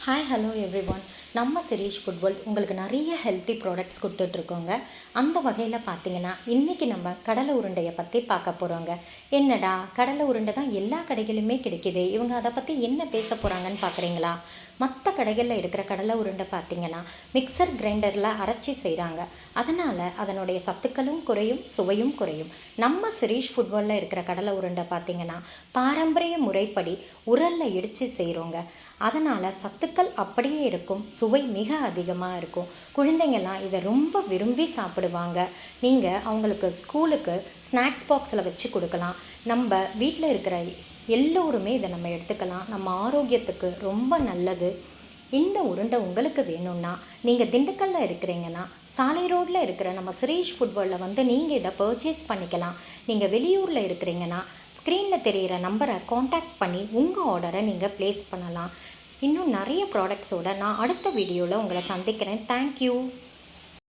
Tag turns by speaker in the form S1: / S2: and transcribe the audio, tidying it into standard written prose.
S1: Hi hello every one. நம்ம Shirish food world உங்களுக்கு நிறைய ஹெல்த்தி ப்ராடக்ட்ஸ் கொடுத்துட்ருக்கோங்க. அந்த வகையில் பார்த்தீங்கன்னா இன்றைக்கி நம்ம கடலை உருண்டையை பற்றி பார்க்க போகிறோங்க. என்னடா கடலை உருண்டை தான் எல்லா கடைகளிலுமே கிடைக்கிது, இவங்க அதை பற்றி என்ன பேச போகிறாங்கன்னு பார்க்குறீங்களா? மற்ற கடைகளில் இருக்கிற கடலை உருண்டை பார்த்திங்கன்னா மிக்சர் கிரைண்டரில் அரைச்சி செய்கிறாங்க. அதனால் அதனுடைய சத்துக்களும் குறையும், சுவையும் குறையும். நம்ம சிரீஷ் ஃபுட் வேர்ல்டில் இருக்கிற கடலை உருண்டை பார்த்திங்கன்னா பாரம்பரிய முறைப்படி உரலில் இடித்து செய்கிறோங்க. அதனால் சத்துக்கள் அப்படியே இருக்கும், சுவை மிக அதிகமாக இருக்கும். குழந்தைங்கள்லாம் இதை ரொம்ப விரும்பி சாப்பிடுவாங்க. நீங்கள் அவங்களுக்கு ஸ்கூலுக்கு ஸ்நாக்ஸ் பாக்ஸில் வச்சு கொடுக்கலாம். நம்ம வீட்டில் இருக்கிற எல்லோருமே இதை நம்ம எடுத்துக்கலாம். நம்ம ஆரோக்கியத்துக்கு ரொம்ப நல்லது. இந்த உருண்டை உங்களுக்கு வேணும்னா நீங்கள் திண்டுக்கல்லில் இருக்கிறீங்கன்னா சாலை ரோட்டில் இருக்கிற நம்ம சிரீஷ் ஃபுட் வேர்ல்டில் வந்து நீங்கள் இதை பர்ச்சேஸ் பண்ணிக்கலாம். நீங்கள் வெளியூரில் இருக்கிறீங்கன்னா ஸ்க்ரீனில் தெரிகிற நம்பரை காண்டாக்ட் பண்ணி உங்கள் ஆர்டரை நீங்கள் ப்ளேஸ் பண்ணலாம். இன்னும் நிறைய ப்ராடக்ட்ஸோடு நான் அடுத்த வீடியோவில் உங்களை சந்திக்கிறேன். தேங்க்யூ.